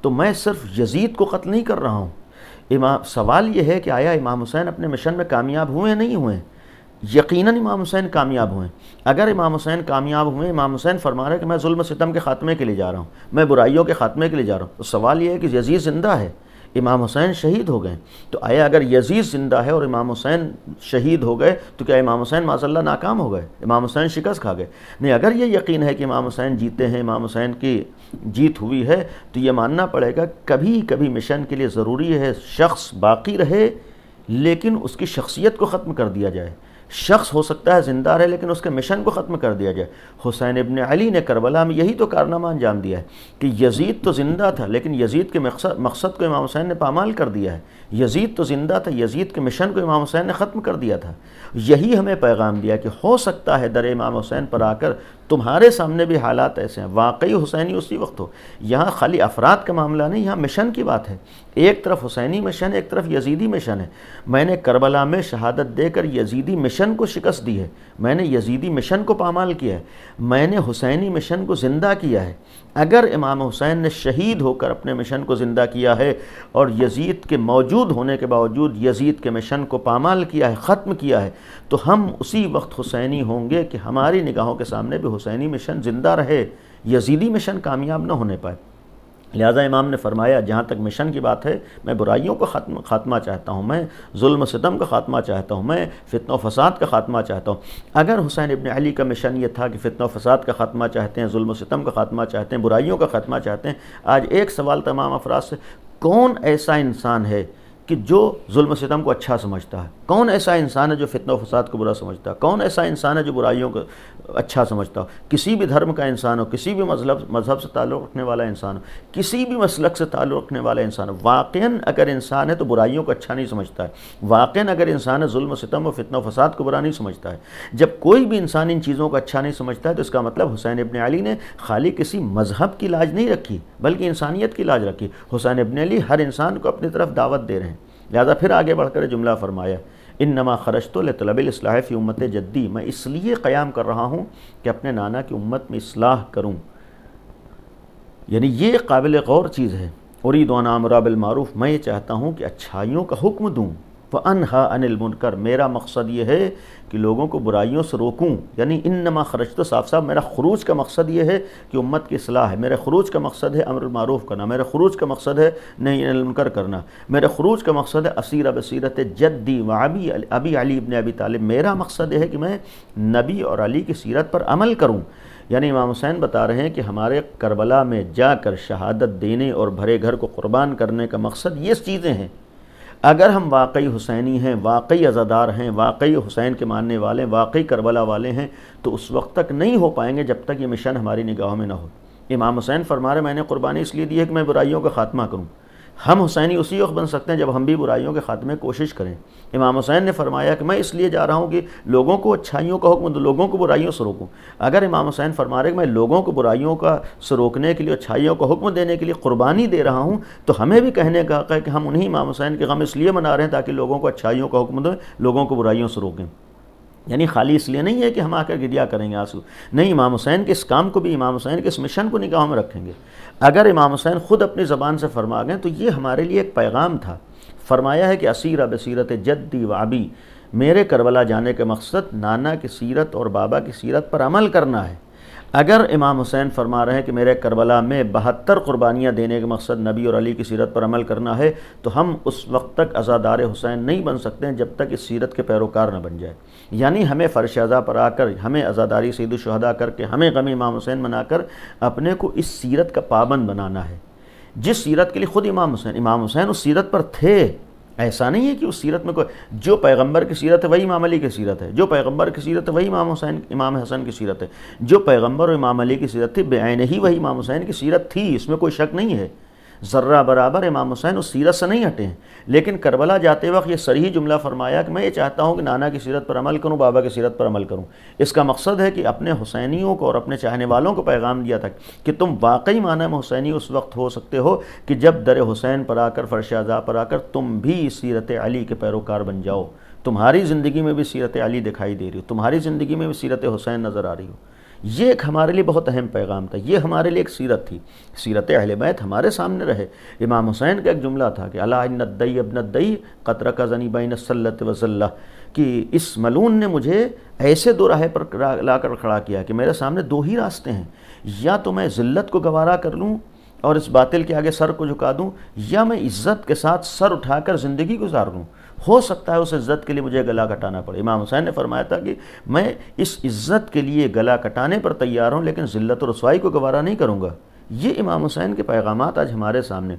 تو میں صرف یزید کو قتل نہیں کر رہا ہوں۔ سوال یہ ہے کہ آیا امام حسین اپنے مشن میں کامیاب ہوئے ہیں نہیں ہوئے؟ یقیناً امام حسین کامیاب ہوئے۔ اگر امام حسین کامیاب ہوئے، امام حسین فرما رہے ہیں کہ میں ظلم و ستم کے خاتمے کے لیے جا رہا ہوں، میں برائیوں کے خاتمے کے لیے جا رہا ہوں، تو سوال یہ ہے کہ یزید زندہ ہے، امام حسین شہید ہو گئے، تو آیا اگر یزید زندہ ہے اور امام حسین شہید ہو گئے تو کیا امام حسین معاذ اللہ ناکام ہو گئے، امام حسین شکست کھا گئے؟ نہیں، اگر یہ یقین ہے کہ امام حسین جیتے ہیں، امام حسین کی جیت ہوئی ہے، تو یہ ماننا پڑے گا کبھی کبھی مشن کے لیے ضروری ہے شخص باقی رہے لیکن اس کی شخصیت کو ختم کر دیا جائے۔ شخص ہو سکتا ہے زندہ رہے لیکن اس کے مشن کو ختم کر دیا جائے۔ حسین ابن علی نے کربلا میں یہی تو کارنامہ انجام دیا ہے کہ یزید تو زندہ تھا لیکن یزید کے مقصد کو امام حسین نے پامال کر دیا ہے۔ یزید تو زندہ تھا، یزید کے مشن کو امام حسین نے ختم کر دیا تھا۔ یہی ہمیں پیغام دیا کہ ہو سکتا ہے در امام حسین پر آ کر تمہارے سامنے بھی حالات ایسے ہیں، واقعی حسینی اسی وقت ہو۔ یہاں خالی افراد کا معاملہ نہیں، یہاں مشن کی بات ہے۔ ایک طرف حسینی مشن ہے، ایک طرف یزیدی مشن ہے۔ میں نے کربلا میں شہادت دے کر یزیدی مشن کو شکست دی ہے، میں نے یزیدی مشن کو پامال کیا ہے، میں نے حسینی مشن کو زندہ کیا ہے۔ اگر امام حسین نے شہید ہو کر اپنے مشن کو زندہ کیا ہے اور یزید کے موجود ہونے کے باوجود یزید کے مشن کو پامال کیا ہے، ختم کیا ہے، تو ہم اسی وقت حسینی ہوں گے کہ ہماری نگاہوں کے سامنے بھی حسینی مشن زندہ رہے، یزیدی مشن کامیاب نہ ہونے پائے۔ لہذا امام نے فرمایا جہاں تک مشن کی بات ہے، میں برائیوں کا خاتمہ چاہتا ہوں، میں ظلم و ستم کا خاتمہ چاہتا ہوں، میں فتنہ و فساد کا خاتمہ چاہتا ہوں۔ اگر حسین ابن علی کا مشن یہ تھا کہ فتنہ و فساد کا خاتمہ چاہتے ہیں، ظلم و ستم کا خاتمہ چاہتے ہیں، برائیوں کا خاتمہ چاہتے ہیں، آج ایک سوال تمام افراد سے، کون ایسا انسان ہے کہ جو ظلم و ستم کو اچھا سمجھتا ہے؟ کون ایسا انسان ہے جو فتنہ و فساد کو برا سمجھتا ہے؟ کون ایسا انسان ہے جو برائیوں کو اچھا سمجھتا ہو؟ کسی بھی دھرم کا انسان ہو، کسی بھی مذہب سے تعلق رکھنے والا انسان ہو، کسی بھی مسلک سے تعلق رکھنے والا انسان ہو، واقعاً اگر انسان ہے تو برائیوں کو اچھا نہیں سمجھتا ہے، واقعاً اگر انسان ہے ظلم و ستم و فتنہ و فساد کو برا نہیں سمجھتا ہے۔ جب کوئی بھی انسان ان چیزوں کو اچھا نہیں سمجھتا ہے تو اس کا مطلب حسین ابن علی نے خالی کسی مذہب کی لاج نہیں رکھی بلکہ انسانیت کی لاج رکھی۔ حسین ابن علی ہر انسان کو اپنی طرف دعوت دے رہے ہیں۔ لہذا پھر آگے بڑھ کر جملہ فرمایا، انما خرجت لطلب الاصلاح فی امت جدی، میں اس لیے قیام کر رہا ہوں کہ اپنے نانا کی امت میں اصلاح کروں۔ یعنی یہ قابل غور چیز ہے۔ ارید ان آمر بالمعروف، میں یہ چاہتا ہوں کہ اچھائیوں کا حکم دوں، وانہا عن المنکر، میرا مقصد یہ ہے کہ لوگوں کو برائیوں سے روکوں۔ یعنی انما خرجت، صاف صاف میرا خروج کا مقصد یہ ہے کہ امت کی اصلاح ہے، میرے خروج کا مقصد ہے امر بالمعروف کرنا، میرے خروج کا مقصد ہے نہی عن المنکر کرنا، میرے خروج کا مقصد ہے اسیر بصیرت جدی و ابی علی ابن ابی طالب، میرا مقصد یہ ہے کہ میں نبی اور علی کی سیرت پر عمل کروں۔ یعنی امام حسین بتا رہے ہیں کہ ہمارے کربلا میں جا کر شہادت دینے اور بھرے گھر کو قربان کرنے کا مقصد یہ چیزیں ہیں۔ اگر ہم واقعی حسینی ہیں، واقعی عزادار ہیں، واقعی حسین کے ماننے والے ہیں، واقعی کربلا والے ہیں، تو اس وقت تک نہیں ہو پائیں گے جب تک یہ مشن ہماری نگاہوں میں نہ ہو۔ امام حسین فرما رہے میں نے قربانی اس لیے دی ہے کہ میں برائیوں کا خاتمہ کروں۔ ہم حسینی اسی وقت بن سکتے ہیں جب ہم بھی برائیوں کے خاتمے کی کوشش کریں۔ امام حسین نے فرمایا کہ میں اس لیے جا رہا ہوں کہ لوگوں کو اچھائیوں کا حکم دوں، لوگوں کو برائیوں سے روکوں۔ اگر امام حسین فرما رہے کہ میں لوگوں کو برائیوں کا سے روکنے کے لیے، اچھائیوں کا حکم دینے کے لیے قربانی دے رہا ہوں، تو ہمیں بھی کہنے کا حق ہے کہ ہم انہی امام حسین کے غم اس لیے منا رہے ہیں تاکہ لوگوں کو اچھائیوں کا حکم دیں، لوگوں کو برائیوں سے روکیں۔ یعنی خالی اس لیے نہیں ہے کہ ہم آ کر گریا کریں گے آنسو، نہیں، امام حسین کے اس کام کو بھی، امام حسین کے اس مشن کو نگاہوں میں رکھیں گے۔ اگر امام حسین خود اپنی زبان سے فرما گئے تو یہ ہمارے لیے ایک پیغام تھا۔ فرمایا ہے کہ اسیر بصیرت جدی و ابی، میرے کربلا جانے کا مقصد نانا کی سیرت اور بابا کی سیرت پر عمل کرنا ہے۔ اگر امام حسین فرما رہے ہیں کہ میرے کربلا میں 72 قربانیاں دینے کا مقصد نبی اور علی کی سیرت پر عمل کرنا ہے، تو ہم اس وقت تک عزادار حسین نہیں بن سکتے ہیں جب تک اس سیرت کے پیروکار نہ بن جائے۔ یعنی ہمیں فرش عزا پر آ کر، ہمیں عزاداری سید الشہداء کر کے، ہمیں غم امام حسین منا کر اپنے کو اس سیرت کا پابند بنانا ہے، جس سیرت کے لیے خود امام حسین اس سیرت پر تھے، ایسا نہیں ہے کہ اس سیرت میں کوئی، جو پیغمبر کی سیرت ہے وہی امام علی کی سیرت ہے، جو پیغمبر کی سیرت ہے وہی امام حسن کی سیرت ہے، جو پیغمبر اور امام علی کی سیرت تھی بعین ہی وہی امام حسین کی سیرت تھی، اس میں کوئی شک نہیں ہے، ذرہ برابر امام حسین اس سیرت سے نہیں ہٹے ہیں۔ لیکن کربلا جاتے وقت یہ صریح جملہ فرمایا کہ میں یہ چاہتا ہوں کہ نانا کی سیرت پر عمل کروں، بابا کی سیرت پر عمل کروں۔ اس کا مقصد ہے کہ اپنے حسینیوں کو اور اپنے چاہنے والوں کو پیغام دیا تھا کہ تم واقعی معنی میں حسینی اس وقت ہو سکتے ہو کہ جب در حسین پر آ کر، فرش اعضاء پر آ کر تم بھی سیرت علی کے پیروکار بن جاؤ، تمہاری زندگی میں بھی سیرت علی دکھائی دے رہی ہو، تمہاری زندگی میں بھی سیرت حسین نظر آ رہی ہو۔ یہ ایک ہمارے لیے بہت اہم پیغام تھا، یہ ہمارے لیے ایک سیرت تھی، سیرت اہل بیت ہمارے سامنے رہے۔ امام حسین کا ایک جملہ تھا کہ الا ان الدی ابن الدی قد رکزنی بین السلۃ والذلہ، کہ اس ملعون نے مجھے ایسے دو راہیں پر لا کر کھڑا کیا کہ میرے سامنے دو ہی راستے ہیں، یا تو میں ذلت کو گوارا کر لوں اور اس باطل کے آگے سر کو جھکا دوں، یا میں عزت کے ساتھ سر اٹھا کر زندگی گزار لوں۔ ہو سکتا ہے اس عزت کے لیے مجھے گلا کٹانا پڑے۔ امام حسین نے فرمایا تھا کہ میں اس عزت کے لیے گلا کٹانے پر تیار ہوں، لیکن ذلت و رسوائی کو گوارا نہیں کروں گا۔ یہ امام حسین کے پیغامات آج ہمارے سامنے۔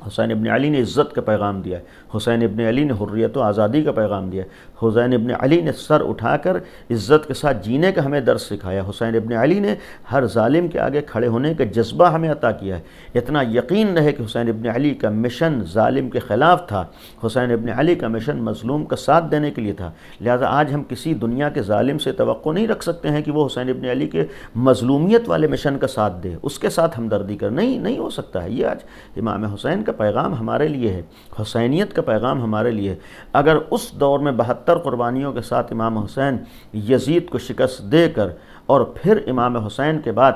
حسین ابن علی نے عزت کا پیغام دیا ہے، حسین ابن علی نے حریت و آزادی کا پیغام دیا ہے، حسین ابن علی نے سر اٹھا کر عزت کے ساتھ جینے کا ہمیں درس سکھایا، حسین ابن علی نے ہر ظالم کے آگے کھڑے ہونے کا جذبہ ہمیں عطا کیا ہے۔ اتنا یقین رہے کہ حسین ابن علی کا مشن ظالم کے خلاف تھا، حسین ابن علی کا مشن مظلوم کا ساتھ دینے کے لیے تھا، لہذا آج ہم کسی دنیا کے ظالم سے توقع نہیں رکھ سکتے ہیں کہ وہ حسین ابن علی کے مظلومیت والے مشن کا ساتھ دے، اس کے ساتھ ہمدردی کر، نہیں ہو سکتا ہے۔ یہ آج امام حسین کا پیغام ہمارے لیے ہے، حسینیت کا پیغام ہمارے لیے ہے۔ اگر اس دور میں 72 قربانیوں کے ساتھ امام حسین یزید کو شکست دے کر اور پھر امام حسین کے بعد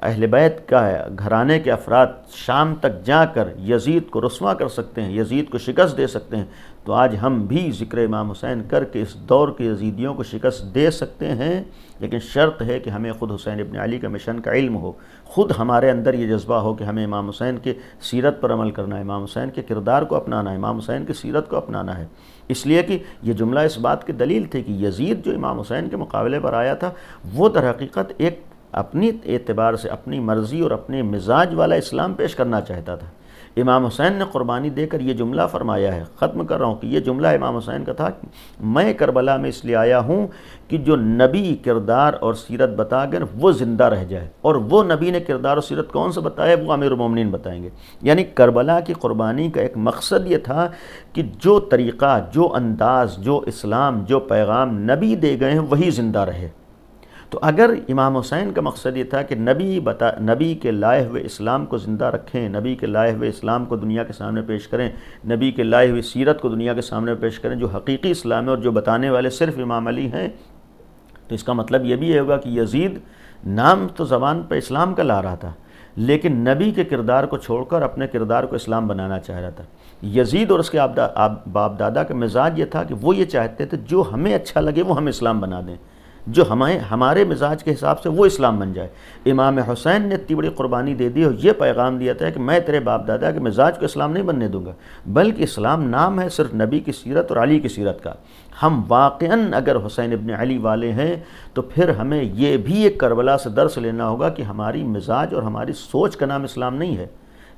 اہل بیت کا گھرانے کے افراد شام تک جا کر یزید کو رسوا کر سکتے ہیں، یزید کو شکست دے سکتے ہیں، تو آج ہم بھی ذکر امام حسین کر کے اس دور کے یزیدیوں کو شکست دے سکتے ہیں، لیکن شرط ہے کہ ہمیں خود حسین ابن علی کا مشن کا علم ہو، خود ہمارے اندر یہ جذبہ ہو کہ ہمیں امام حسین کے سیرت پر عمل کرنا ہے، امام حسین کے کردار کو اپنانا ہے، امام حسین کی سیرت کو اپنانا ہے۔ اس لیے کہ یہ جملہ اس بات کی دلیل تھی کہ یزید جو امام حسین کے مقابلے پر آیا تھا، وہ در حقیقت ایک اپنی اعتبار سے اپنی مرضی اور اپنے مزاج والا اسلام پیش کرنا چاہتا تھا۔ امام حسین نے قربانی دے کر یہ جملہ فرمایا ہے، ختم کر رہا ہوں، کہ یہ جملہ امام حسین کا تھا کہ میں کربلا میں اس لیے آیا ہوں کہ جو نبی کردار اور سیرت بتا کر وہ زندہ رہ جائے، اور وہ نبی نے کردار اور سیرت کون سے بتایا وہ امیر المومنین بتائیں گے۔ یعنی کربلا کی قربانی کا ایک مقصد یہ تھا کہ جو طریقہ، جو انداز، جو اسلام، جو پیغام نبی دے گئے ہیں وہی زندہ رہے۔ تو اگر امام حسین کا مقصد یہ تھا کہ نبی کے لائے ہوئے اسلام کو زندہ رکھیں، نبی کے لائے ہوئے اسلام کو دنیا کے سامنے پیش کریں، نبی کے لائے ہوئے سیرت کو دنیا کے سامنے پیش کریں جو حقیقی اسلام ہے اور جو بتانے والے صرف امام علی ہیں، تو اس کا مطلب یہ بھی ہوگا کہ یزید نام تو زبان پہ اسلام کا لا رہا تھا، لیکن نبی کے کردار کو چھوڑ کر اپنے کردار کو اسلام بنانا چاہ رہا تھا۔ یزید اور اس کے باپ دادا کا مزاج یہ تھا کہ وہ یہ چاہتے تھے جو ہمیں اچھا لگے وہ ہم اسلام بنا دیں، جو ہمارے مزاج کے حساب سے وہ اسلام بن جائے۔ امام حسین نے اتنی بڑی قربانی دے دی اور یہ پیغام دیا تھا کہ میں تیرے باپ دادا کے مزاج کو اسلام نہیں بننے دوں گا، بلکہ اسلام نام ہے صرف نبی کی سیرت اور علی کی سیرت کا۔ ہم واقعاً اگر حسین ابن علی والے ہیں تو پھر ہمیں یہ بھی ایک کربلا سے درس لینا ہوگا کہ ہماری مزاج اور ہماری سوچ کا نام اسلام نہیں ہے،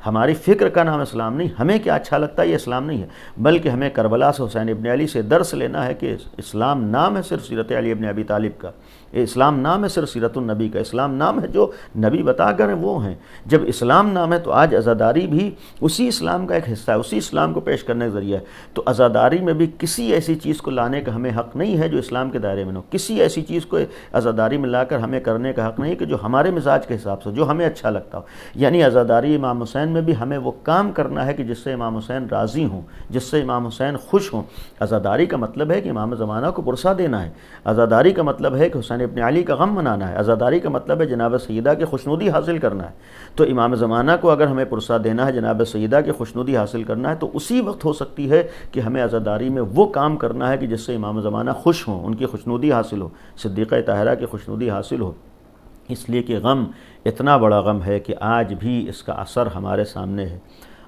ہماری فکر کا نام اسلام نہیں، ہمیں کیا اچھا لگتا ہے یہ اسلام نہیں ہے، بلکہ ہمیں کربلا سے حسین ابن علی سے درس لینا ہے کہ اسلام نام ہے صرف سیرت علی ابن ابی طالب کا، اسلام نام ہے صرف سیرت النبی کا، اسلام نام ہے جو نبی بتا کر وہ ہیں۔ جب اسلام نام ہے تو آج عزاداری بھی اسی اسلام کا ایک حصہ ہے، اسی اسلام کو پیش کرنے کا ذریعہ ہے۔ تو عزاداری میں بھی کسی ایسی چیز کو لانے کا ہمیں حق نہیں ہے جو اسلام کے دائرے میں نہ ہو، کسی ایسی چیز کو عزاداری میں لا کر ہمیں کرنے کا حق نہیں کہ جو ہمارے مزاج کے حساب سے، جو ہمیں اچھا لگتا ہو۔ یعنی عزاداری امام حسین میں بھی ہمیں وہ کام کرنا ہے کہ جس سے امام حسین راضی ہوں، جس سے امام حسین خوش ہوں۔ عزاداری کا مطلب ہے کہ امام زمانہ کو پرسہ دینا ہے، عزاداری کا مطلب ہے کہ حسین ابن علی کا غم منانا ہے، عزاداری کا مطلب ہے جناب سیدہ کی خوشنودی حاصل کرنا ہے۔ تو امام زمانہ کو اگر ہمیں پرسہ دینا ہے، جناب سیدہ کی خوشنودی حاصل کرنا ہے، تو اسی وقت ہو سکتی ہے کہ ہمیں عزاداری میں وہ کام کرنا ہے کہ جس سے امام زمانہ خوش ہوں، ان کی خوشنودی حاصل ہو، صدیقہ طاہرہ کی خوشنودی حاصل ہو۔ اس لیے کہ غم اتنا بڑا غم ہے کہ آج بھی اس کا اثر ہمارے سامنے ہے،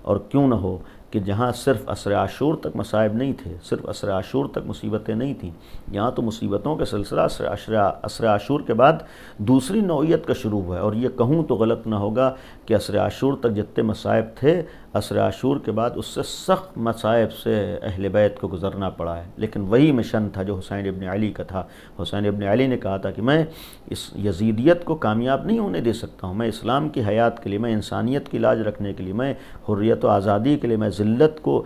اور کیوں نہ ہو کہ جہاں صرف عصر عاشور تک مصائب نہیں تھے، صرف عصر عاشور تک مصیبتیں نہیں تھیں، یہاں تو مصیبتوں کا سلسلہ عصر عاشور کے بعد دوسری نوعیت کا شروع ہوا ہے۔ اور یہ کہوں تو غلط نہ ہوگا کہ عصر عاشور تک جتنے مصائب تھے عصر عاشور کے بعد اس سے سخت مصائب سے اہل بیت کو گزرنا پڑا ہے، لیکن وہی مشن تھا جو حسین ابن علی کا تھا۔ حسین ابن علی نے کہا تھا کہ میں اس یزیدیت کو کامیاب نہیں ہونے دے سکتا ہوں، میں اسلام کی حیات کے لیے، میں انسانیت کی لاج رکھنے کے لیے، میں حریت و آزادی کے لیے، میں ذلت کو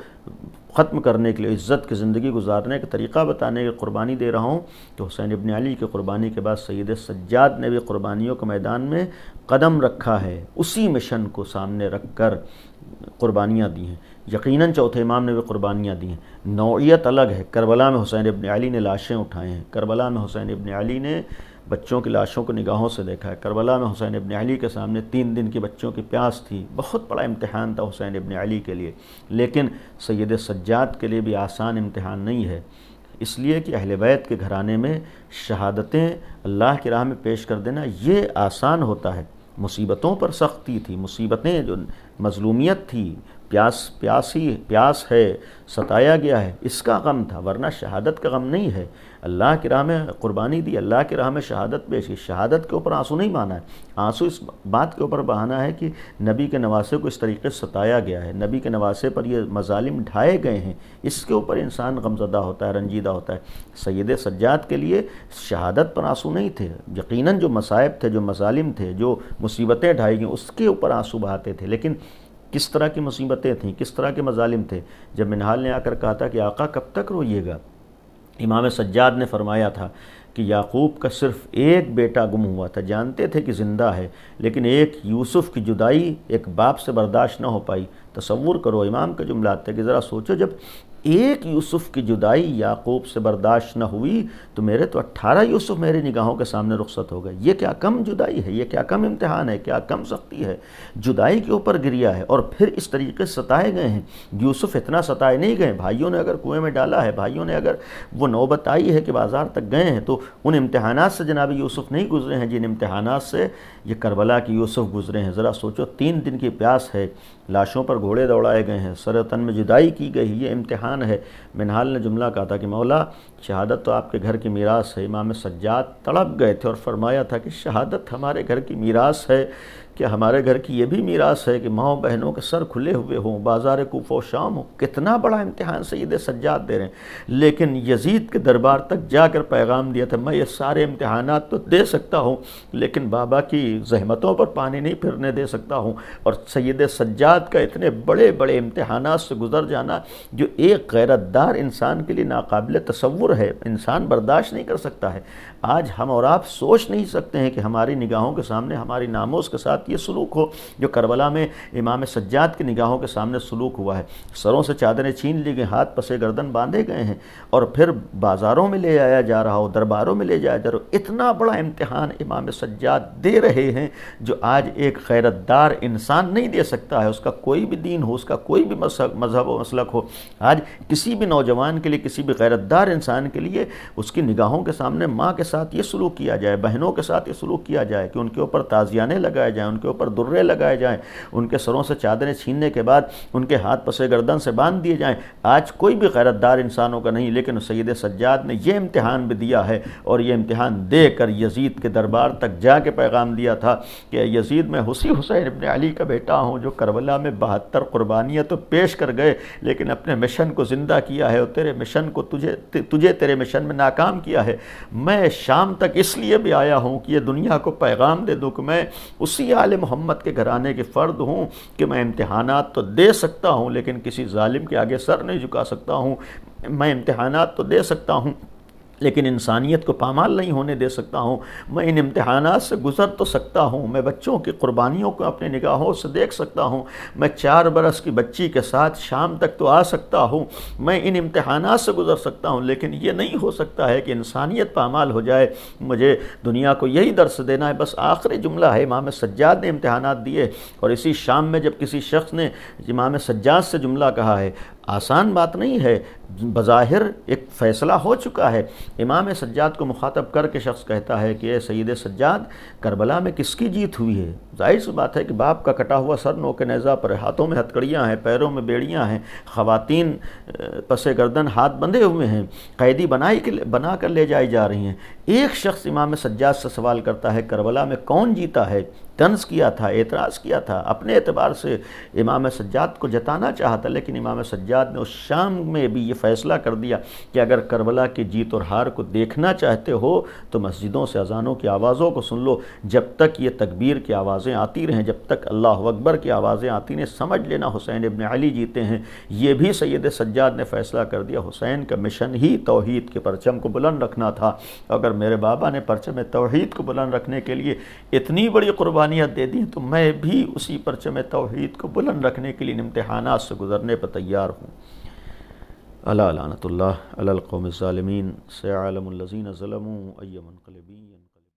ختم کرنے کے لیے، عزت کی زندگی گزارنے کا طریقہ بتانے کی قربانی دے رہا ہوں۔ تو حسین ابن علی کی قربانی کے بعد سید سجاد نے بھی قربانیوں کے میدان میں قدم رکھا ہے، اسی مشن کو سامنے رکھ کر قربانیاں دی ہیں۔ یقیناً چوتھے امام نے بھی قربانیاں دی ہیں، نوعیت الگ ہے۔ کربلا میں حسین ابن علی نے لاشیں اٹھائے ہیں، کربلا میں حسین ابن علی نے بچوں کی لاشوں کو نگاہوں سے دیکھا ہے، کربلا میں حسین ابن علی کے سامنے 3 دن کی بچوں کی پیاس تھی، بہت بڑا امتحان تھا حسین ابن علی کے لیے، لیکن سید سجاد کے لیے بھی آسان امتحان نہیں ہے، اس لیے کہ اہل بیت کے گھرانے میں شہادتیں اللہ کی راہ میں پیش کر دینا یہ آسان ہوتا ہے۔ مصیبتوں پر سختی تھی، مصیبتیں جو مظلومیت تھی، پیاس ہے، ستایا گیا ہے، اس کا غم تھا، ورنہ شہادت کا غم نہیں ہے۔ اللہ کی راہ میں قربانی دی، اللہ کی راہ میں شہادت پیش کی، شہادت کے اوپر آنسو نہیں بہانا ہے، آنسو اس بات کے اوپر بہانا ہے کہ نبی کے نواسے کو اس طریقے سے ستایا گیا ہے، نبی کے نواسے پر یہ مظالم ڈھائے گئے ہیں، اس کے اوپر انسان غمزدہ ہوتا ہے، رنجیدہ ہوتا ہے۔ سید سجاد کے لیے شہادت پر آنسو نہیں تھے، یقیناً جو مصائب تھے، جو مظالم تھے، جو مصیبتیں ڈھائی گئیں اس کے اوپر آنسو بہاتے تھے، لیکن کس طرح کی مصیبتیں تھیں، کس طرح کے مظالم تھے۔ جب منہال نے آ کر کہا تھا کہ آقا کب تک روئیے گا، امام سجاد نے فرمایا تھا کہ یعقوب کا صرف ایک بیٹا گم ہوا تھا، جانتے تھے کہ زندہ ہے، لیکن ایک یوسف کی جدائی ایک باپ سے برداشت نہ ہو پائی۔ تصور کرو، امام کا جملہ آتا ہے کہ ذرا سوچو، جب ایک یوسف کی جدائی یعقوب سے برداشت نہ ہوئی تو میرے تو 18 یوسف میری نگاہوں کے سامنے رخصت ہو گئے۔ یہ کیا کم جدائی ہے، یہ کیا کم امتحان ہے، کیا کم سختی ہے، جدائی کے اوپر گریا ہے اور پھر اس طریقے سے ستائے گئے ہیں۔ یوسف اتنا ستائے نہیں گئے، بھائیوں نے اگر کنویں میں ڈالا ہے، بھائیوں نے اگر وہ نوبت آئی ہے کہ بازار تک گئے ہیں، تو ان امتحانات سے جناب یوسف نہیں گزرے ہیں جن امتحانات سے یہ کربلا کی یوسف گزرے ہیں۔ ذرا سوچو، 3 دن کی پیاس ہے، لاشوں پر گھوڑے دوڑائے گئے ہیں، سر تن میں جدائی کی گئی، یہ امتحان ہے۔ منہال نے جملہ کہا تھا کہ مولا شہادت تو آپ کے گھر کی میراث ہے۔ امام سجاد تڑپ گئے تھے اور فرمایا تھا کہ شہادت ہمارے گھر کی میراث ہے، کہ ہمارے گھر کی یہ بھی میراث ہے کہ ماؤں بہنوں کے سر کھلے ہوئے ہوں، بازار کوفہ و شام ہو۔ کتنا بڑا امتحان سید سجاد دے رہے ہیں، لیکن یزید کے دربار تک جا کر پیغام دیا تھا، میں یہ سارے امتحانات تو دے سکتا ہوں لیکن بابا کی زحمتوں پر پانی نہیں پھرنے دے سکتا ہوں۔ اور سید سجاد کا اتنے بڑے بڑے امتحانات سے گزر جانا جو ایک غیرت دار انسان کے لیے ناقابل تصور ہے، انسان برداشت نہیں کر سکتا ہے۔ آج ہم اور آپ سوچ نہیں سکتے ہیں کہ ہماری نگاہوں کے سامنے ہماری ناموس کے ساتھ یہ سلوک ہو جو کربلا میں امام سجاد کی نگاہوں کے سامنے سلوک ہوا ہے۔ سروں سے چادریں چھین لی گئی، ہاتھ پسے گردن باندھے گئے ہیں اور پھر بازاروں میں لے آیا جا رہا ہو، درباروں میں لے جایا جا رہا ہو۔ اتنا بڑا امتحان امام سجاد دے رہے ہیں جو آج ایک غیرت دار انسان نہیں دے سکتا ہے، اس کا کوئی بھی دین ہو، اس کا کوئی بھی مذہب و مسلک ہو۔ آج کسی بھی نوجوان کے لیے، کسی بھی غیرت دار انسان کے لیے اس کی نگاہوں کے سامنے ماں کے ساتھ یہ سلوک کیا جائے، بہنوں کے ساتھ یہ سلوک کیا جائے کہ ان کے اوپر تازیانے لگائے جائیں، ان کے اوپر درے لگائے جائیں، ان کے سروں سے چادریں چھیننے کے بعد ان کے ہاتھ پسے گردن سے باندھ دیے جائیں، آج کوئی بھی غیرت دار انسانوں کا نہیں، لیکن سید سجاد نے یہ امتحان بھی دیا ہے اور یہ امتحان دے کر یزید کے دربار تک جا کے پیغام دیا تھا کہ یزید میں حسین ابن علی کا بیٹا ہوں جو کربلا میں 72 قربانیاں تو پیش کر گئے لیکن اپنے مشن کو زندہ کیا ہے اور تیرے مشن کو تجھے تیرے مشن میں ناکام کیا ہے۔ میں شام تک اس لیے بھی آیا ہوں کہ یہ دنیا کو پیغام دے دوں کہ میں اسی آل محمد کے گھرانے کے فرد ہوں کہ میں امتحانات تو دے سکتا ہوں لیکن کسی ظالم کے آگے سر نہیں جھکا سکتا ہوں، میں امتحانات تو دے سکتا ہوں لیکن انسانیت کو پامال نہیں ہونے دے سکتا ہوں، میں ان امتحانات سے گزر تو سکتا ہوں، میں بچوں کی قربانیوں کو اپنی نگاہوں سے دیکھ سکتا ہوں، میں 4 برس کی بچی کے ساتھ شام تک تو آ سکتا ہوں، میں ان امتحانات سے گزر سکتا ہوں، لیکن یہ نہیں ہو سکتا ہے کہ انسانیت پامال ہو جائے۔ مجھے دنیا کو یہی درس دینا ہے۔ بس آخری جملہ ہے، امام سجاد نے امتحانات دیے اور اسی شام میں جب کسی شخص نے امام سجاد سے جملہ کہا ہے، آسان بات نہیں ہے، بظاہر ایک فیصلہ ہو چکا ہے، امام سجاد کو مخاطب کر کے شخص کہتا ہے کہ اے سید سجاد، کربلا میں کس کی جیت ہوئی ہے؟ ظاہر سی بات ہے کہ باپ کا کٹا ہوا سر نوک نیزہ پر ہے، ہاتھوں میں ہتکڑیاں ہیں، پیروں میں بیڑیاں ہیں، خواتین پسے گردن ہاتھ بندھے ہوئے ہیں، قیدی بنا کر لے جائی جا رہی ہیں۔ ایک شخص امام سجاد سے سوال کرتا ہے کربلا میں کون جیتا ہے؟ طنز کیا تھا، اعتراض کیا تھا، اپنے اعتبار سے امام سجاد کو جتانا چاہتا، لیکن امام سجاد نے اس شام میں بھی یہ فیصلہ کر دیا کہ اگر کربلا کی جیت اور ہار کو دیکھنا چاہتے ہو تو مسجدوں سے اذانوں کی آوازوں کو سن لو، جب تک یہ تکبیر کی آوازیں آتی رہیں، جب تک اللہ اکبر کی آوازیں آتی رہیں، سمجھ لینا حسین ابن علی جیتے ہیں۔ یہ بھی سید سجاد نے فیصلہ کر دیا، حسین کا مشن ہی توحید کے پرچم کو بلند رکھنا تھا، اگر میرے بابا نے پرچم توحید کو بلند رکھنے کے لیے اتنی بڑی قربانیت دے دی تو میں بھی اسی پرچم توحید کو بلند رکھنے کے لیے ان امتحانات سے گزرنے پر تیار ہوں۔ الا لعنت اللہ علی القوم الظالمین، سيعلم الذین ظلموا أي منقلب